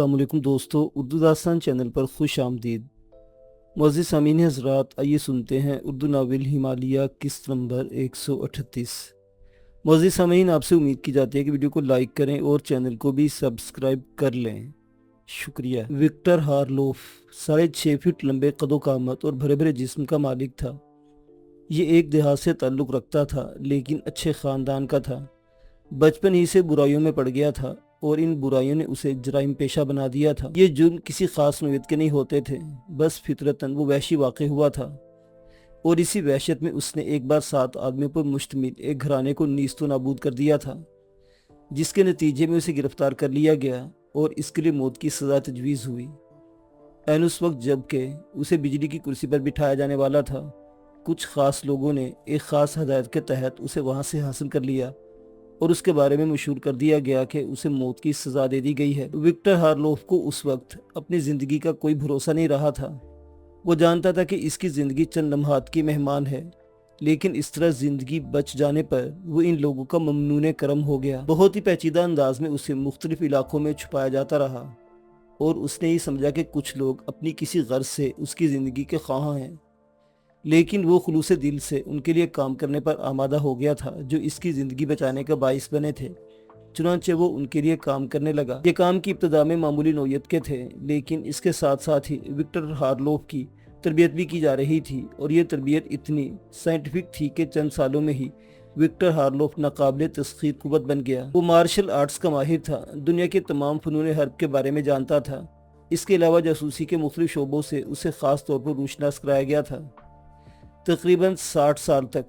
अस्सलाम वालेकुम दोस्तों, उर्दू दास्तान चैनल पर खुश आमदीद। मुअज़्ज़िज़ सामीन हज़रात, आइए सुनते हैं उर्दू नावल हिमालया किस्त नंबर 138। मुअज़्ज़िज़ सामीन, आपसे उम्मीद की जाती है कि वीडियो को लाइक करें और चैनल को भी सब्सक्राइब कर लें, शुक्रिया। विक्टर हारलोफ 6.5 फीट लंबे कदो कामत और भरे भरे जिस्म का मालिक था। ये एक देहात से ताल्लुक़ रखता था, लेकिन अच्छे ख़ानदान का था। बचपन ही से बुराइयों में पड़ गया था और इन बुराइयों ने उसे जराइम पेशा बना दिया था। ये जुर्म किसी खास नौयत के नहीं होते थे, बस फितरतन वो वहशी वाक़ हुआ था और इसी वहशत में उसने एक बार 7 आदमियों पर मुश्तमिल एक घराने को नीस्तो नाबूद कर दिया था, जिसके नतीजे में उसे गिरफ्तार कर लिया गया और इसके लिए मौत की सज़ा तजवीज़ हुई। ऐन उस वक्त जबकि उसे बिजली की कुर्सी पर बिठाया जाने वाला था, कुछ ख़ास लोगों ने एक ख़ास हदायत के तहत उसे वहाँ से हासिल कर लिया और उसके बारे में मशहूर कर दिया गया कि उसे मौत की सज़ा दे दी गई है। विक्टर हारलोफ को उस वक्त अपनी ज़िंदगी का कोई भरोसा नहीं रहा था। वो जानता था कि इसकी ज़िंदगी चंद लम्हात की मेहमान है, लेकिन इस तरह ज़िंदगी बच जाने पर वो इन लोगों का ममनून करम हो गया। बहुत ही पेचीदा अंदाज में उसे मुख्तलिफ इलाकों में छुपाया जाता रहा और उसने ही समझा कि कुछ लोग अपनी किसी गर्ज से उसकी ज़िंदगी के ख्वाह हैं, लेकिन वो खुलूस दिल से उनके लिए काम करने पर आमादा हो गया था जो इसकी ज़िंदगी बचाने का बाइस बने थे। चुनांचे वो उनके लिए काम करने लगा। ये काम की इब्तदा में मामूली नौयत के थे, लेकिन इसके साथ साथ ही विक्टर हारलोफ की तरबियत भी की जा रही थी और ये तरबियत इतनी साइंटिफिक थी कि चंद सालों में ही विक्टर हारलोफ नाकाबिले तस्खीर कुव्वत बन गया। वो मार्शल आर्ट्स का माहिर था, दुनिया के तमाम फ़नून हर्ब के बारे में जानता था। इसके अलावा जासूसी के मुख्तलिफ शोबों से उसे ख़ास तौर पर रोशनास कराया गया था। तकरीबन 60 साल तक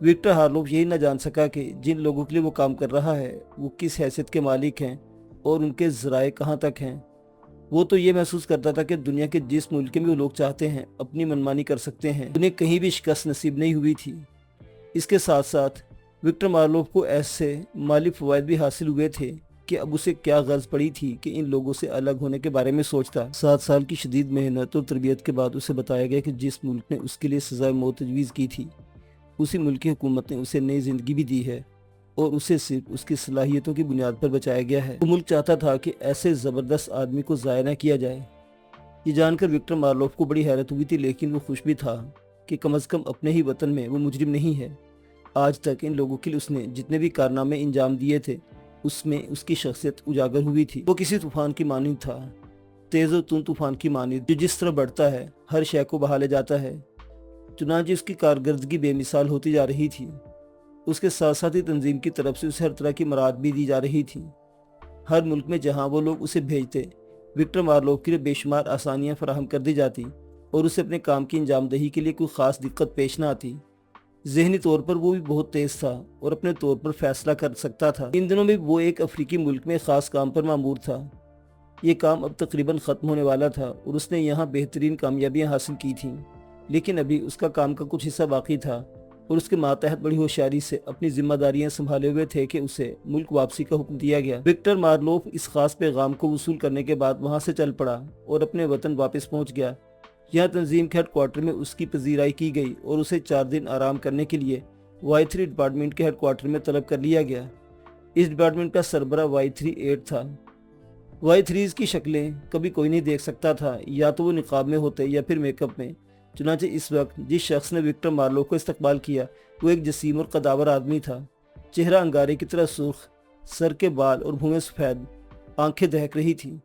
विक्टर हारलोफ यही न जान सका कि जिन लोगों के लिए वो काम कर रहा है वो किस हैसियत के मालिक हैं और उनके ज़राए कहाँ तक हैं। वो तो ये महसूस करता था कि दुनिया के जिस मुल्क में वो लोग चाहते हैं अपनी मनमानी कर सकते हैं। उन्हें कहीं भी शिकस्त नसीब नहीं हुई थी। इसके साथ साथ विक्टर हारलोफ को ऐसे माली फ़वाइद भी हासिल हुए थे कि अब उसे क्या गर्ज पड़ी थी कि इन लोगों से अलग होने के बारे में सोचता। 7 साल की शदीद मेहनत और तरबियत के बाद उसे बताया गया कि जिस मुल्क ने उसके लिए सज़ाए मौत तजवीज़ की थी, उसी मुल्क की हुकूमत ने उसे नई ज़िंदगी भी दी है और उसे सिर्फ उसकी सलाहियतों की बुनियाद पर बचाया गया है। वो मुल्क चाहता था कि ऐसे ज़बरदस्त आदमी को ज़ाया न किया जाए। ये जानकर विक्टर हारलोफ को बड़ी हैरत हुई थी, लेकिन वो खुश भी था कि कम अज़ कम अपने ही वतन में वो मुजरिम नहीं है। आज तक इन लोगों के लिए उसने जितने भी कारनामे इंजाम दिए थे उसमें उसकी शख्सियत उजागर हुई थी। वो किसी तूफान की मानिंद था, तेज़ और तुन तूफान की मानिंद, जो जिस तरह बढ़ता है हर शय को बहा ले जाता है। चुनांचे उसकी कारकर्दगी बेमिसाल होती जा रही थी। उसके साथ साथ ही तंजीम की तरफ से उसे हर तरह की मराद भी दी जा रही थी। हर मुल्क में जहाँ वो लोग उसे भेजते, विक्टर हारलोफ के लिए बेशुमार आसानियाँ फराहम कर दी जाती और उसे अपने काम की अंजामदही के लिए कोई ख़ास दिक्कत पेश न आती। ज़हनी तौर पर वो भी बहुत तेज़ था और अपने तौर पर फैसला कर सकता था। इन दिनों में वो एक अफ्रीकी मुल्क में ख़ास काम पर मामूर था। ये काम अब तकरीबन ख़त्म होने वाला था और उसने यहाँ बेहतरीन कामयाबियाँ हासिल की थीं, लेकिन अभी उसका काम का कुछ हिस्सा बाकी था और उसके मातहत बड़ी होशियारी से अपनी जिम्मेदारियाँ संभाले हुए थे कि उसे मुल्क वापसी का हुक्म दिया गया। विक्टर हारलोफ इस खास पैगाम को वसूल करने के बाद वहाँ से चल पड़ा और अपने वतन वापस पहुँच गया। यहाँ तंजीम के हेडक्वार्टर में उसकी पजीराई की गई और उसे 4 दिन आराम करने के लिए Y3 डिपार्टमेंट के हेडक्वार्टर में तलब कर लिया गया। इस डिपार्टमेंट का सरबरा Y38 था। Y3 की शक्लें कभी कोई नहीं देख सकता था, या तो वो निकाब में होते या फिर मेकअप में। चुनांचे इस वक्त जिस शख्स ने विक्टर हारलोफ को इस्तकबाल किया वो एक जसीम और कदावर आदमी था। चेहरा अंगारे की तरह सुर्ख, सर के बाल और भूमें सफ़ेद, आंखें दहक रही थी।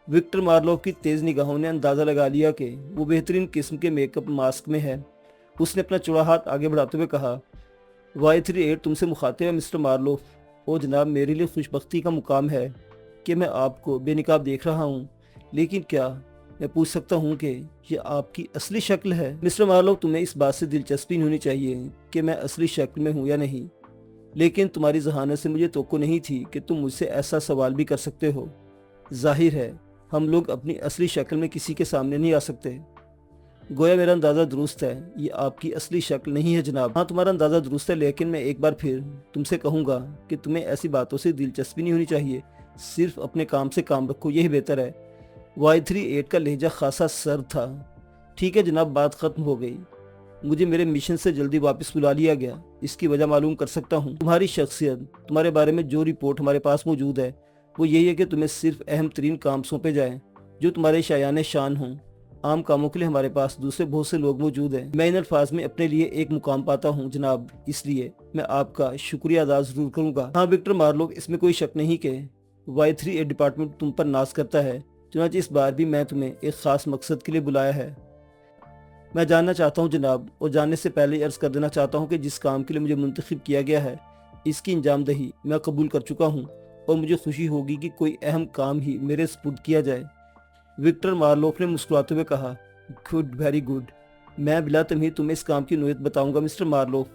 विक्टर हारलोफ की तेज़ निगाहों ने अंदाज़ा लगा लिया कि वो बेहतरीन किस्म के मेकअप मास्क में है। उसने अपना चौड़ा हाथ आगे बढ़ाते हुए कहा, Y38 तुमसे मुखातिब है मिस्टर हारलोफ। ओ जनाब, मेरे लिए खुशबख्ती का मुकाम है कि मैं आपको बेनिकाब देख रहा हूँ, लेकिन क्या मैं पूछ सकता हूँ कि ये आपकी असली शक्ल है? मिस्टर हारलोफ, तुम्हें इस बात से दिलचस्पी नहीं होनी चाहिए कि मैं असली शक्ल में हूँ या नहीं, लेकिन तुम्हारी जहानत से मुझे तवक्को नहीं थी कि तुम मुझसे ऐसा सवाल भी कर सकते हो। जाहिर है हम लोग अपनी असली शक्ल में किसी के सामने नहीं आ सकते। गोया मेरा अंदाज़ा दुरुस्त है, ये आपकी असली शक्ल नहीं है जनाब। हाँ, तुम्हारा अंदाज़ा दुरुस्त है, लेकिन मैं एक बार फिर तुमसे कहूँगा कि तुम्हें ऐसी बातों से दिलचस्पी नहीं होनी चाहिए। सिर्फ अपने काम से काम रखो, यही बेहतर है। Y38 का लहजा खासा सर्द था। ठीक है जनाब, बात ख़त्म हो गई। मुझे मेरे मिशन से जल्दी वापस बुला लिया गया। इसकी वजह मालूम कर सकता हूँ? तुम्हारी शख्सियत, तुम्हारे बारे में जो रिपोर्ट हमारे पास मौजूद है वो यही है कि तुम्हें सिर्फ अहम तरीन काम सौंपे जाएं जो तुम्हारे शायान शान हों। आम कामों के लिए हमारे पास दूसरे बहुत से लोग मौजूद हैं। मैं इन अल्फाज में अपने लिए एक मुकाम पाता हूँ जनाब, इसलिए मैं आपका शुक्रिया अदा जरूर करूँगा। हाँ विक्टर मार्लोफ, इसमें कोई शक नहीं कि Y3A डिपार्टमेंट तुम पर नाज करता है। चुनांचे इस बार भी मैं तुम्हें एक खास मकसद के लिए बुलाया है। मैं जानना चाहता हूँ जनाब, और जानने से पहले अर्ज कर देना चाहता हूँ कि जिस काम के लिए मुझे मुंतखब किया गया है इसकी अंजामदही मैं कबूल कर चुका हूँ और मुझे खुशी होगी कि कोई अहम काम ही मेरे सुपुर्द किया जाए। विक्टर मार्लोफ ने मुस्कुराते हुए कहा, गुड, वेरी गुड। मैं बिला तमहीद तुम्हें इस काम की नोयत बताऊंगा मिस्टर मार्लोफ।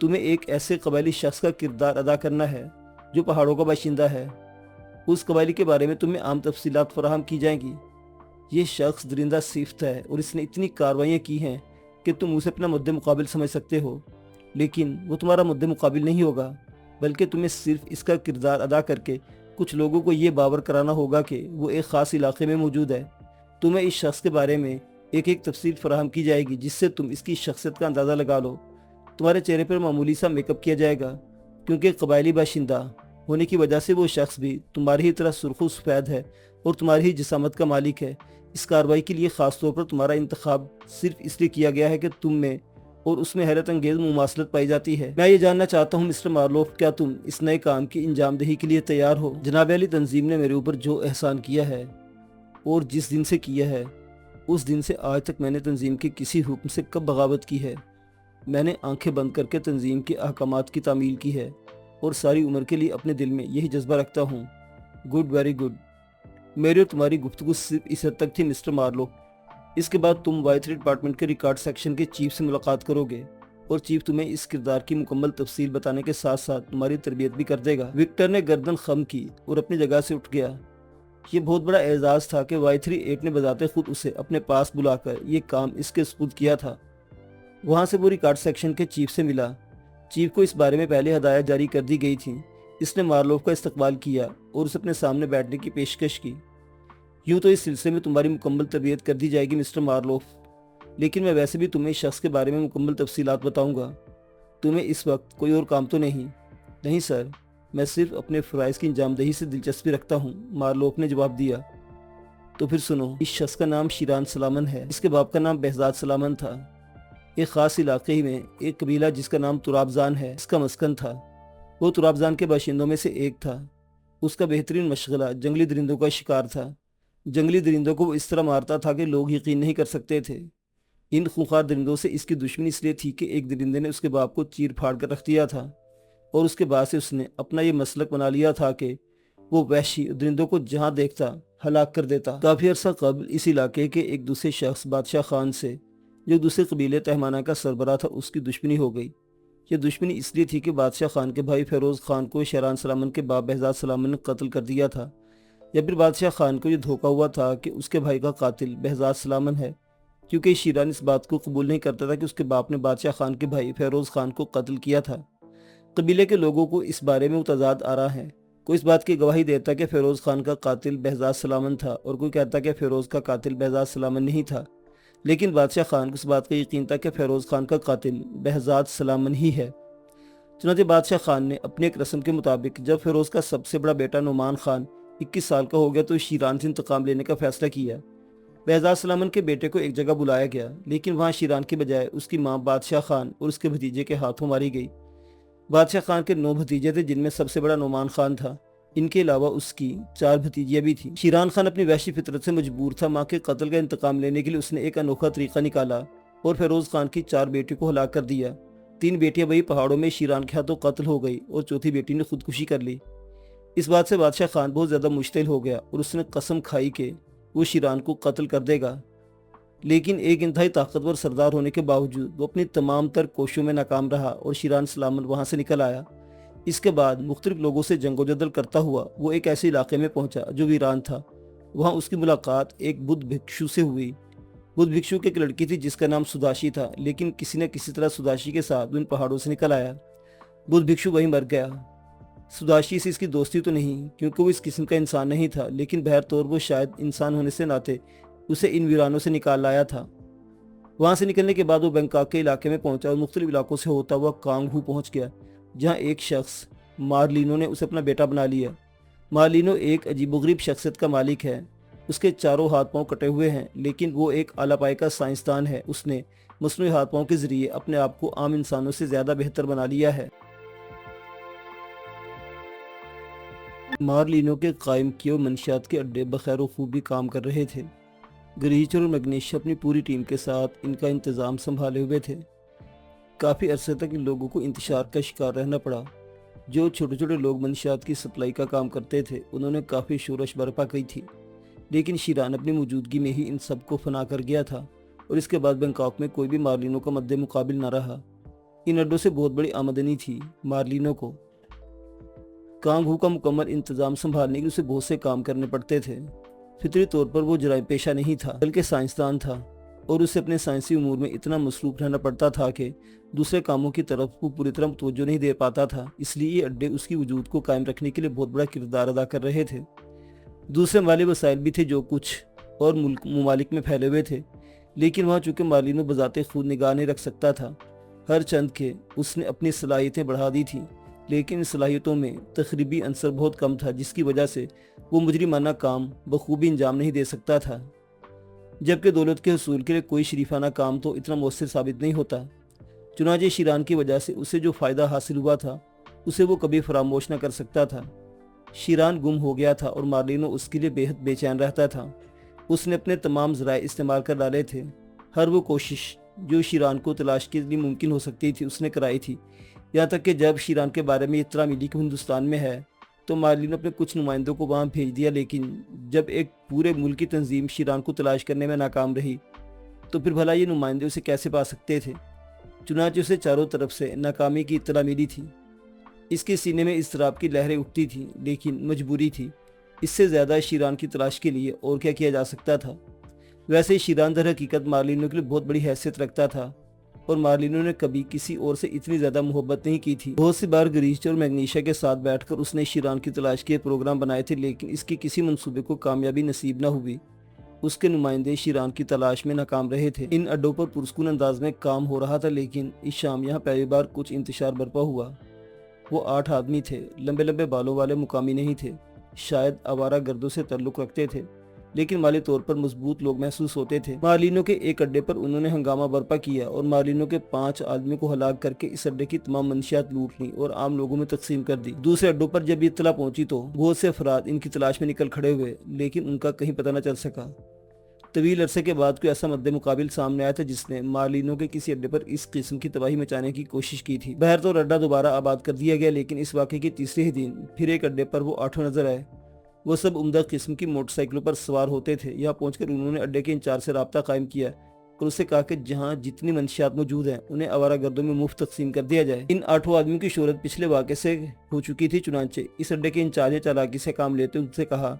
तुम्हें एक ऐसे कबायली शख्स का किरदार अदा करना है जो पहाड़ों का बाशिंदा है। उस कबायली के बारे में तुम्हें आम तफसीलात फराहम की जाएंगी। ये शख्स दरिंदा सिफ्त है और इसने इतनी कार्रवाइयाँ की हैं कि तुम उसे अपना मुद्दे मुकाबिल समझ सकते हो, लेकिन वो तुम्हारा मुद्दे मुकाबिल नहीं होगा, बल्कि तुम्हें सिर्फ इसका किरदार अदा करके कुछ लोगों को ये बावर कराना होगा कि वो एक ख़ास इलाके में मौजूद है। तुम्हें इस शख्स के बारे में एक एक तफसील फराहम की जाएगी जिससे तुम इसकी शख्सियत का अंदाज़ा लगा लो। तुम्हारे चेहरे पर मामूली सा मेकअप किया जाएगा क्योंकि कबायली बाशिंदा होने की वजह से वो शख्स भी तुम्हारी ही तरह सुर्खू सफ़ेद है और तुम्हारी ही जिसामत का मालिक है। इस कार्रवाई के लिए ख़ास तौर पर तुम्हारा इंतखाब सिर्फ इसलिए किया गया है कि तुम में और उसमें हैरत अंगेज मुमासलत पाई जाती है। मैं ये जानना चाहता हूँ मिस्टर मार्लोफ, क्या तुम इस नए काम की अंजामदही के लिए तैयार हो? जनाब अली, तंजीम ने मेरे ऊपर जो एहसान किया है और जिस दिन से किया है उस दिन से आज तक मैंने तंजीम के किसी हुक्म से कब बगावत की है? मैंने आंखें बंद करके तंजीम के अहकामात की तामील की है और सारी उम्र के लिए अपने दिल में यही जज्बा रखता हूँ। Good, very good. मेरी और तुम्हारी गुफ्तगू सिर्फ इस हद तक थी मिस्टर मार्लोफ। इसके बाद तुम Y3 डिपार्टमेंट के रिकॉर्ड सेक्शन के चीफ से मुलाकात करोगे और चीफ तुम्हें इस किरदार की मुकम्मल तफसील बताने के साथ साथ तुम्हारी तरबियत भी कर देगा। विक्टर ने गर्दन खम की और अपनी जगह से उठ गया। ये बहुत बड़ा एजाज़ था कि Y3A ने बजाते खुद उसे अपने पास बुलाकर ये काम इसके सुपुर्द किया था। वहाँ से वो रिकॉर्ड सेक्शन के चीफ से मिला। चीफ को इस बारे में पहले हदायत जारी कर दी गई थी। इसने मार्लोफ का इस्तकबाल किया और उसे अपने सामने बैठने की पेशकश की। यूँ तो इस सिलसिले में तुम्हारी मुकम्मल तरबियत कर दी जाएगी मिस्टर मार्लोफ, लेकिन मैं वैसे भी तुम्हें शख्स के बारे में मुकम्मल तफसीलात बताऊंगा। तुम्हें इस वक्त कोई और काम तो नहीं? नहीं सर, मैं सिर्फ अपने फ़राइज़ की अंजामदही से दिलचस्पी रखता हूँ, मार्लोफ ने जवाब दिया। तो फिर सुनो, इस शख्स का नाम शीरान सलामन है। इसके बाप का नाम बहजाद सलामन था। एक ख़ास इलाके में एक कबीला जिसका नाम तुराबजान है इसका मस्कन था। वो तुराबजान के बाशिंदों में से एक था। उसका बेहतरीन मशगला जंगली दरिंदों का शिकार था। जंगली दरिंदों को वो इस तरह मारता था कि लोग यकीन नहीं कर सकते थे। इन खूंखार दरिंदों से इसकी दुश्मनी इसलिए थी कि एक दरिंदे ने उसके बाप को चीर फाड़ कर रख दिया था और उसके बाद से उसने अपना ये मसलक बना लिया था कि वो वहशी दरिंदों को जहाँ देखता हलाक कर देता। काफ़ी अर्सा कबल इस इलाके के एक दूसरे शख्स बादशाह खान से, जो दूसरे कबीले तहमाना का सरबराह था, उसकी दुश्मनी हो गई। यह दुश्मनी इसलिए थी कि बादशाह खान के भाई फेरोज़ खान को शीरान सलामन के बाप बहजाद सलामन ने कत्ल कर दिया था। या फिर बादशाह खान को यह धोखा हुआ था कि उसके भाई का कातिल बहजाद सलामन है, क्योंकि शीरान इस बात को कबूल नहीं करता था कि उसके बाप ने बादशाह खान के भाई फेरोज़ खान को कत्ल किया था। कबीले के लोगों को इस बारे में मुतजाद आ रहा है। कोई इस बात की गवाही देता कि फेरोज़ खान का कातिल बहजाद सलामन था और कोई कहता कि फेरोज़ का कातिल बहजाद सलामन नहीं था। लेकिन बादशाह खान को इस बात का यकीन था कि फेरोज़ खान का कातिल बहजाद सलामन ही है। चुनांचे बादशाह खान ने अपनी एक रस्म के मुताबिक जब फेरोज़ का सबसे बड़ा बेटा नुमान खान 21 साल का हो गया तो शीरान से इंतकाम लेने का फैसला किया। बहजाद सलामन के बेटे को एक जगह बुलाया गया, लेकिन वहाँ शीरान के बजाय उसकी माँ बादशाह खान और उसके भतीजे के हाथों मारी गई। बादशाह खान के 9 भतीजे थे, जिनमें सबसे बड़ा नुमान खान था। इनके अलावा उसकी 4 भतीजियाँ भी थीं। शीरान खान अपनी वहशी फितरत से मजबूर था। माँ के कत्ल का इंतकाम लेने के लिए उसने एक अनोखा तरीका निकाला और फेरोज़ खान की 4 बेटियों को हलाक कर दिया। 3 बेटियां वही पहाड़ों में शीरान के हाथों कत्ल हो गई और चौथी बेटी ने खुदकुशी कर ली। इस बात से बादशाह खान बहुत ज़्यादा मुश्तिल हो गया और उसने कसम खाई कि वो शीरान को कत्ल कर देगा। लेकिन एक इंतहाई ताकतवर सरदार होने के बावजूद वो अपनी तमाम तर कोशिशों में नाकाम रहा और शीरान सलामत वहाँ से निकल आया। इसके बाद मुख्तलिफ लोगों से जंगोजदल करता हुआ वो एक ऐसे इलाके में पहुंचा जो वीरान था। वहाँ उसकी मुलाकात एक बुद्ध भिक्षु से हुई। बुद्ध भिक्षु की एक लड़की थी जिसका नाम सुदाशी था, लेकिन किसी न किसी तरह सुदाशी के साथ उन पहाड़ों से निकल आया। बुद्ध भिक्षु वहीं मर गया। सुदाशी से इसकी दोस्ती तो नहीं, क्योंकि वो इस किस्म का इंसान नहीं था, लेकिन बहर तौर वो शायद इंसान होने से नाते उसे इन वीरानों से निकाल लाया था। वहाँ से निकलने के बाद वो बैंकॉक के इलाके में पहुंचा और मुख्तलिफ इलाकों से होता हुआ कांगहू पहुंच गया, जहाँ एक शख्स मार्लिनो ने उसे अपना बेटा बना लिया। मार्लिनो एक अजीबोगरीब शख्सियत का मालिक है। उसके चारों हाथ पांव कटे हुए हैं, लेकिन वो एक आला पाए का साइंसदान है। उसने मसनूई हाथ पांव के जरिए अपने आप को आम इंसानों से ज्यादा बेहतर बना लिया है। मार्लिनो के कायम किए हुए मंशियात के अड्डे बखैर खूबी काम कर रहे थे। ग्रीचर और मैग्नीशिया अपनी पूरी टीम के साथ इनका इंतज़ाम संभाले हुए थे। काफ़ी अरसे तक इन लोगों को इंतशार का शिकार रहना पड़ा। जो छोटे छोटे लोग मंशियात की सप्लाई का काम करते थे, उन्होंने काफ़ी शोरश बर्पा की थी, लेकिन शीरान अपनी मौजूदगी में ही इन सबको फना कर गया था और इसके बाद बैंकॉक में कोई भी मार्लिनो का मद्दे मुकाबिल न रहा। इन अड्डों से बहुत बड़ी आमदनी थी। मार्लिनो को कांगू का मुकम्मल इंतजाम संभालने के लिए उसे बहुत से काम करने पड़ते थे। फितरी तौर पर वो जराइम पेशा नहीं था, बल्कि साइंसदान था, और उसे अपने साइंसी उमूर में इतना मसरूफ रहना पड़ता था कि दूसरे कामों की तरफ वो पूरी तरह तवज्जो नहीं दे पाता था। इसलिए ये अड्डे उसकी वजूद को कायम रखने के लिए बहुत बड़ा किरदार अदा कर रहे थे। दूसरे माली वसाइल भी थे जो कुछ और मुल्क ममालिक में फैले हुए थे, लेकिन वहाँ चूंकि मार्लिनो बजाते खुद निगाह नहीं रख सकता था, हर चंद के उसने अपनी सलाहियतें बढ़ा दी थी, लेकिन इन सलाहियतों में तखरीबी अंसर बहुत कम था, जिसकी वजह से वो मुजरिमाना काम बखूबी अंजाम नहीं दे सकता था। जबकि दौलत के हसूल के लिए कोई शरीफाना काम तो इतना मौसर साबित नहीं होता। चुनांचे शीरान की वजह से उसे जो फ़ायदा हासिल हुआ था, उसे वो कभी फरामोश न कर सकता था। शीरान गुम हो गया था और मार्लिनो उसके लिए बेहद बेचैन रहता था। उसने अपने तमाम ज़राए इस्तेमाल कर डाले थे। हर वो कोशिश जो शीरान को तलाश के लिए मुमकिन हो सकती थी उसने कराई थी। यहाँ तक कि जब शीरान के बारे में इत्तला मिली कि हिंदुस्तान में है, तो मार्लिनो अपने कुछ नुमाइंदों को वहाँ भेज दिया, लेकिन जब एक पूरे मुल्क की तंजीम शीरान को तलाश करने में नाकाम रही, तो फिर भला ये नुमाइंदे उसे कैसे पा सकते थे। चुनांचे उसे चारों तरफ से नाकामी की इत्तला मिली थी। इसके सीने में इज़्तिराब की लहरें उठती थी, लेकिन मजबूरी थी। इससे ज़्यादा शीरान की तलाश के लिए और क्या किया जा सकता था। वैसे ही शीरान दर हकीकत मार्लिनो के लिए बहुत बड़ी हैसियत रखता था, और मार्लिनो ने कभी किसी और से इतनी ज़्यादा मोहब्बत नहीं की थी। बहुत सी बार ग्रीचर और मैग्नीशिया के साथ बैठकर उसने शीरान की तलाश के प्रोग्राम बनाए थे, लेकिन इसके किसी मंसूबे को कामयाबी नसीब न हुई। उसके नुमाइंदे शीरान की तलाश में नाकाम रहे थे। इन अड्डों पर पुरस्कून अंदाज में काम हो रहा था, लेकिन इस शाम यहाँ पहली बार कुछ इंतशार बर्पा हुआ। वो 8 आदमी थे। लंबे लंबे बालों वाले मुकामी नहीं थे, शायद आवारा गर्दों से ताल्लुक़ रखते थे, लेकिन माली तौर पर मजबूत लोग महसूस होते थे। मार्लिनो के एक अड्डे पर उन्होंने हंगामा बर्पा किया और मार्लिनो के 5 आदमियों को हलाक करके इस अड्डे की तमाम मंशियात लूट ली और आम लोगों में तकसीम कर दी। दूसरे अड्डों पर जब ये इत्तला पहुंची तो बहुत से अफराद इनकी तलाश में निकल खड़े हुए, लेकिन उनका कहीं पता न चल सका। तवील अरसे के बाद कोई ऐसा मद्दे मुकाबिल सामने आया था जिसने मार्लिनो के किसी अड्डे पर इस किस्म की तबाही मचाने की कोशिश की थी। बहर तो अड्डा दोबारा आबाद कर दिया गया, लेकिन इस वाक़े के तीसरे ही दिन फिर एक अड्डे पर वो 8 नजर आए। वो सब उम्दा किस्म की मोटरसाइकिलों पर सवार होते थे। यहाँ पहुंचकर उन्होंने अड्डे के इंचार्ज से राब्ता कायम किया और उससे कहा कि जहाँ जितनी मंशियात मौजूद हैं उन्हें आवारा गर्दों में मुफ्त तकसीम कर दिया जाए। इन 8 आदमियों की शोहरत पिछले वाक़े से हो चुकी थी। चुनांचे इस अड्डे के इंचार्ज चालाकी से काम लेते उनसे कहा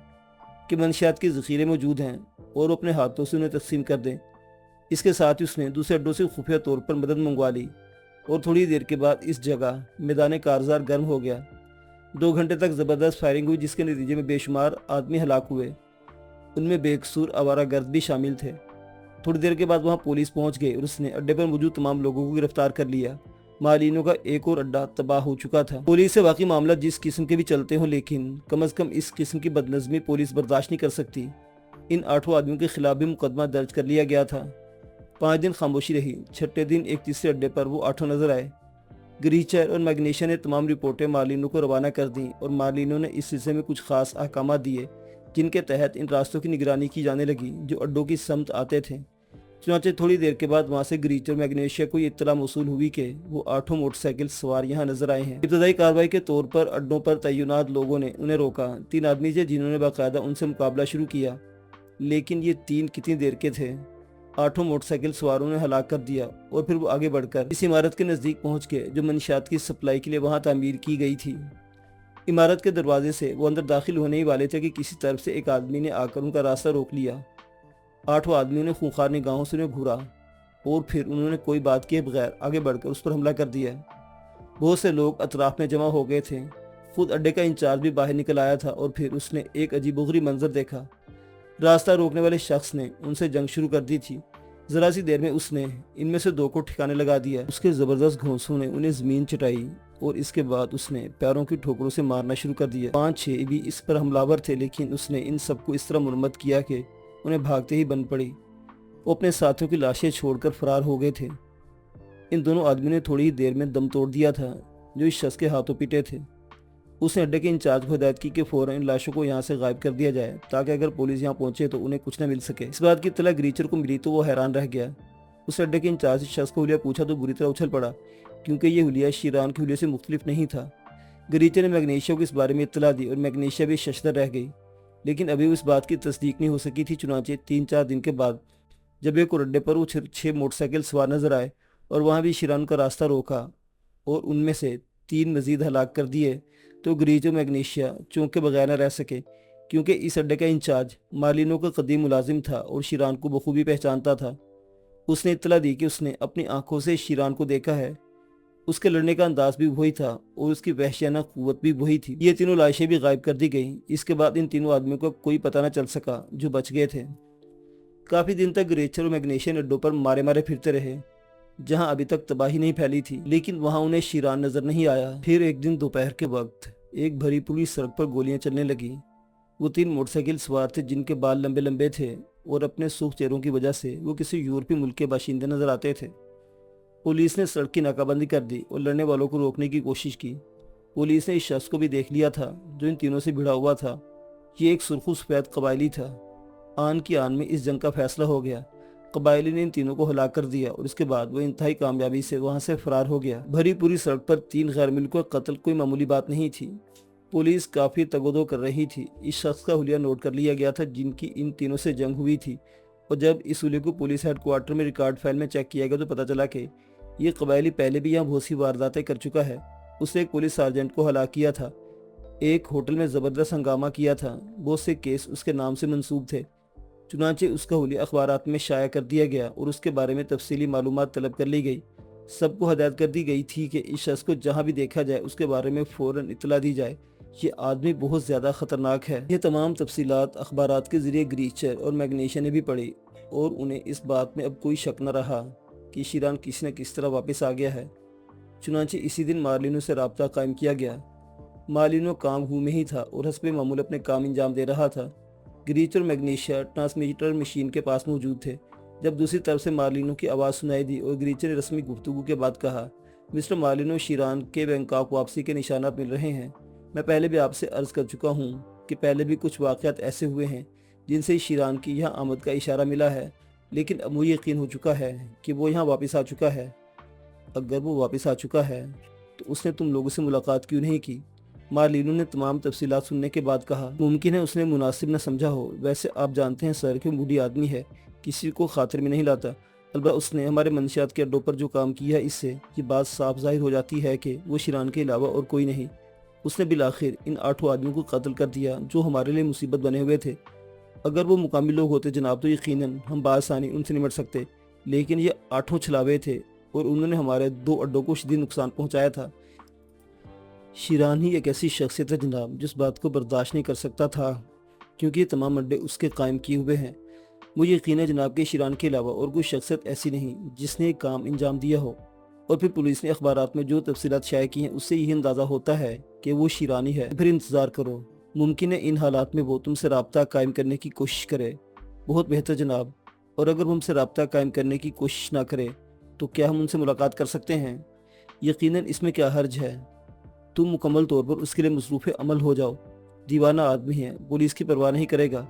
कि मंशियात के ज़ख़ीरे मौजूद हैं और वो अपने हाथों से उन्हें तकसीम कर दें। इसके साथ ही उसने दूसरे अड्डों से खुफिया तौर पर मदद मंगवा ली और थोड़ी देर के बाद इस जगह मैदान कारज़ार गर्म हो गया। 2 घंटे तक ज़बरदस्त फायरिंग हुई, जिसके नतीजे में बेशुमार आदमी हलाक हुए। उनमें बेकसूर आवारा गर्द भी शामिल थे। थोड़ी देर के बाद वहाँ पुलिस पहुँच गई और उसने अड्डे पर मौजूद तमाम लोगों को गिरफ्तार कर लिया। मार्लिनो का एक और अड्डा तबाह हो चुका था। पुलिस से वाकई मामला जिस किस्म के भी चलते हों, लेकिन कम अज़ कम इस किस्म की बदनज़मी पुलिस बर्दाश्त नहीं कर सकती। इन 8 आदमियों के खिलाफ भी मुकदमा दर्ज कर लिया गया था। 5 दिन खामोशी रही। छठे दिन एक तीसरे अड्डे पर वो 8 नजर आए। ग्रीचर और मैग्नीशिया ने तमाम रिपोर्टें मार्लिनो को रवाना कर दी और मार्लिनो ने इस सिलसिले में कुछ खास अहकाम दिए, जिनके तहत इन रास्तों की निगरानी की जाने लगी जो अड्डों की समत आते थे। चुनांचे थोड़ी देर के बाद वहाँ से ग्रीचर और मैग्नीशिया को ये इत्तला मौसूल हुई कि वो 8 मोटरसाइकिल सवार यहाँ नजर आए हैं। इब्तदाई कार्रवाई के तौर पर अड्डों पर तैनात लोगों ने उन्हें रोका। 3 आदमी थे जिन्होंने बाकायदा उनसे मुकाबला शुरू किया, लेकिन ये 3 कितनी देर के थे। 8 मोटरसाइकिल सवारों ने हलाक कर दिया और फिर वो आगे बढ़कर इस इमारत के नज़दीक पहुंच गए जो मंशियात की सप्लाई के लिए वहां तामीर की गई थी। इमारत के दरवाजे से वो अंदर दाखिल होने ही वाले थे कि किसी तरफ से एक आदमी ने आकर उनका रास्ता रोक लिया। 8 आदमियों ने खूंखार निगाहों से उन्हें घूरा और फिर उन्होंने कोई बात किए बगैर आगे बढ़कर उस पर हमला कर दिया। बहुत से लोग अतराफ में जमा हो गए थे। खुद अड्डे का इंचार्ज भी बाहर निकल आया था और फिर उसने एक अजीबोगरीब मंजर देखा। रास्ता रोकने वाले शख्स ने उनसे जंग शुरू कर दी थी। जरा सी देर में उसने इनमें से 2 को ठिकाने लगा दिया। उसके जबरदस्त घोंसों ने उन्हें जमीन चटाई और इसके बाद उसने पैरों की ठोकरों से मारना शुरू कर दिया। 5-6 भी इस पर हमलावर थे, लेकिन उसने इन सबको इस तरह मुरम्मत किया कि उन्हें भागते ही बन पड़ी। वो अपने साथियों की लाशें छोड़कर फरार हो गए थे। इन दोनों आदमियों ने थोड़ी ही देर में दम तोड़ दिया था जो इस शख्स के हाथों पीटे थे। उसने अड्डे के इंचार्ज को हिदायत की कि फौरन इन लाशों को यहाँ से गायब कर दिया जाए, ताकि अगर पुलिस यहाँ पहुंचे तो उन्हें कुछ न मिल सके। इस बात की इत्तला ग्रीचर को मिली तो वो हैरान रह गया। उस अड्डे के इंचार्ज इस शख्स को हुलिया पूछा तो बुरी तरह उछल पड़ा, क्योंकि ये हुलिया शीरान के हुलिये से मुख्तलिफ नहीं था। ग्रीचर ने मैग्नीशिया को इस बारे में इत्तला दी और मैग्नीशिया भी शशदर रह गई, लेकिन अभी उस बात की तस्दीक नहीं हो सकी थी। चुनांचे 3-4 दिन के बाद जब एक और अड्डे पर वो 6 मोटरसाइकिल सवार नजर आए और वहाँ भी शीरान का रास्ता रोका और उनमें से 3 मजीद हलाक कर दिए, तो ग्रीचर मैग्नीशिया चौंके बगैर न रह सके, क्योंकि इस अड्डे का इंचार्ज मार्लिनो का कदीम मुलाजिम था और शीरान को बखूबी पहचानता था। उसने इत्तला दी कि उसने अपनी आंखों से शीरान को देखा है। उसके लड़ने का अंदाज भी वही था और उसकी वहशियाना कुव्वत भी वही थी। ये तीनों लाशें भी गायब कर दी गईं। इसके बाद इन तीनों आदमियों का कोई पता न चल सका जो बच गए थे। काफी दिन तक ग्रेचर और मैग्नीशिया अड्डों पर मारे मारे फिरते रहे, जहां अभी तक तबाही नहीं फैली थी, लेकिन वहां उन्हें शीरान नजर नहीं आया। फिर एक दिन दोपहर के वक्त एक भरी पूरी सड़क पर गोलियां चलने लगी। वो 3 मोटरसाइकिल सवार थे जिनके बाल लंबे लंबे थे और अपने सूख चेहरों की वजह से वो किसी यूरोपीय मुल्क के बाशिंदे नजर आते थे। पुलिस ने सड़क की नाकाबंदी कर दी और लड़ने वालों को रोकने की कोशिश की। पुलिस ने इस शख्स को भी देख लिया था जो इन तीनों से भिड़ा हुआ था। ये एक सुर्खू सफेद कबायली था। आन की आन में इस जंग का फैसला हो गया। कबायली ने इन तीनों को हलाक कर दिया और इसके बाद वो इंतहाई कामयाबी से वहां से फरार हो गया। भरी पूरी सड़क पर 3 गैर मुल्कों का कत्ल कोई मामूली बात नहीं थी। पुलिस काफी तगोदो कर रही थी। इस शख्स का हुलिया नोट कर लिया गया था जिनकी इन तीनों से जंग हुई थी, और जब इस हुलिये को पुलिस हेडक्वार्टर में रिकॉर्ड फाइल में चेक किया गया तो पता चला कि ये कबायली पहले भी यहाँ बहुत सी वारदातें कर चुका है। उसने एक पुलिस सार्जेंट को हलाक किया था, एक होटल में जबरदस्त हंगामा किया था, बहुत से केस उसके नाम से मंसूब थे। चुनांचे उसका हुलिया अखबारात में शाया कर दिया गया और उसके बारे में तफसीली मालूमात तलब कर ली गई। सबको हदायत कर दी गई थी कि इस शख्स को जहाँ भी देखा जाए उसके बारे में फौरन इतला दी जाए। ये आदमी बहुत ज़्यादा ख़तरनाक है। ये तमाम तफसीलात अखबारात के ज़रिए ग्रीचर और मैग्नीशिया ने भी पढ़ी और उन्हें इस बात में अब कोई शक न रहा कि शीरान किसी न किस तरह वापस आ गया है। चुनांचे इसी दिन मार्लिनो से रब्ता कायम किया गया। मार्लिनो कांगहू में ही था और हस्बे मामूल अपने काम अंजाम दे रहा था। ग्रीचर और मैग्नीशिया ट्रांसमीटर मशीन के पास मौजूद थे जब दूसरी तरफ से मार्लिनो की आवाज़ सुनाई दी और ग्रीचर ने रस्मी गुफ्तगू के बाद कहा, मिस्टर मार्लिनो, शीरान के बैंकॉक वापसी के निशानात मिल रहे हैं। मैं पहले भी आपसे अर्ज़ कर चुका हूँ कि पहले भी कुछ वाक़यात ऐसे हुए हैं जिनसे शीरान की यहाँ आमद का इशारा मिला है, लेकिन अब मुझे यकीन हो चुका है कि वो यहाँ वापस आ चुका है। अगर वो वापस आ चुका है तो उसने तुम लोगों से मुलाकात क्यों नहीं की? मार्लिनो ने तमाम तफसीलात सुनने के बाद कहा, मुमकिन है उसने मुनासिब न समझा हो। वैसे आप जानते हैं सर कि बूढ़ी आदमी है, किसी को खातिर में नहीं लाता। अलबत्ता उसने हमारे मंशियात के अड्डों पर जो काम किया, इससे ये बात साफ जाहिर हो जाती है कि वो शीरान के अलावा और कोई नहीं। उसने बिलाखिर इन 8 आदमियों को कत्ल कर दिया जो हमारे लिए मुसीबत बने हुए थे। अगर वो मुकामी लोग होते जनाब तो यकीनन हम बासानी उनसे निमट सकते, लेकिन ये 8 छलावे थे और उन्होंने हमारे 2 अड्डों को शदीद नुकसान पहुँचाया था। शीरान ही एक ऐसी शख्सियत है जनाब जिस बात को बर्दाश्त नहीं कर सकता था, क्योंकि ये तमाम अड्डे उसके कायम किए हुए हैं। मुझे यकीन है जनाब के शीरान के अलावा और कोई शख्सियत ऐसी नहीं जिसने एक काम अंजाम दिया हो। और फिर पुलिस ने अखबारात में जो तफसीलात शाया की हैं उससे यही अंदाज़ा होता है कि वो शीरानी है। फिर इंतज़ार करो, मुमकिन है इन हालात में वो तुमसे रब्ता कायम करने की कोशिश करे। बहुत बेहतर जनाब, और अगर वो हमसे रब्ता कायम करने की कोशिश ना करे तो क्या हम उनसे मुलाकात कर सकते हैं? यकीनन इसमें क्या हर्ज है। तुम मुकम्मल तौर पर उसके लिए मसरूफ़ अमल हो जाओ। दीवाना आदमी है, पुलिस की परवाह नहीं करेगा,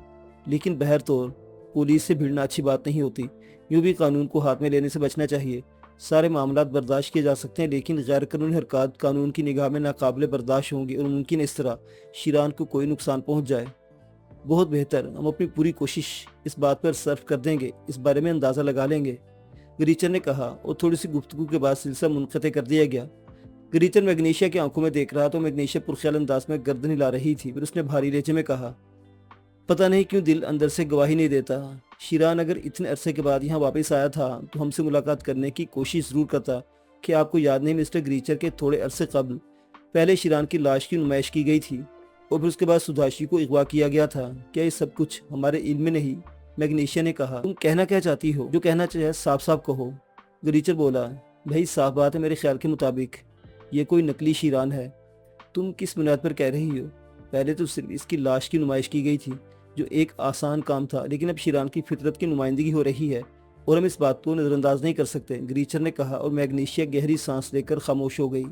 लेकिन बहर तौर पुलिस से भिड़ना अच्छी बात नहीं होती। यूँ भी कानून को हाथ में लेने से बचना चाहिए। सारे मामलात बर्दाश्त किए जा सकते हैं, लेकिन गैर कानूनी हरकत कानून की निगाह में नाकाबिले बर्दाश्त होंगी और मुमकिन इस तरह शीरान को कोई नुकसान पहुँच जाए। बहुत बेहतर, हम अपनी पूरी कोशिश इस बात पर सर्फ कर देंगे, इस बारे में अंदाज़ा लगा लेंगे, ग्रीचर ने कहा, और थोड़ी सी गुफ्तगू के बाद सिलसिला मुनक़ते कर दिया गया। ग्रीचर मैग्नीशिया की आंखों में देख रहा तो मैग्नीशिया पुरख्याल अंदाज में गर्दन हिला रही थी। फिर उसने भारी लहजे में कहा, पता नहीं क्यों दिल अंदर से गवाही नहीं देता। शीरान अगर इतने अरसे के बाद यहाँ वापस आया था तो हमसे मुलाकात करने की कोशिश ज़रूर करता। कि आपको याद नहीं मिस्टर ग्रीचर के थोड़े अरसे कबल पहले शीरान की लाश की नुमाइश की गई थी और फिर उसके बाद सुधाशी को अगवा किया गया था। क्या ये सब कुछ हमारे इल्म में नहीं? میگنیشیا نے کہا تم کہنا کیا چاہتی ہو؟ جو کہنا چاہے صاف صاف کہو۔ گریچر بولا بھائی صاف بات ہے، میرے خیال کے مطابق یہ کوئی نقلی شیران ہے۔ تم کس بنیاد پر کہہ رہی ہو؟ پہلے تو صرف اس کی لاش کی نمائش کی گئی تھی جو ایک آسان کام تھا، لیکن اب شیران کی فطرت کی نمائندگی ہو رہی ہے اور ہم اس بات کو نظر انداز نہیں کر سکتے، گریچر نے کہا، اور میگنیشیا گہری سانس لے کر خاموش ہو گئی۔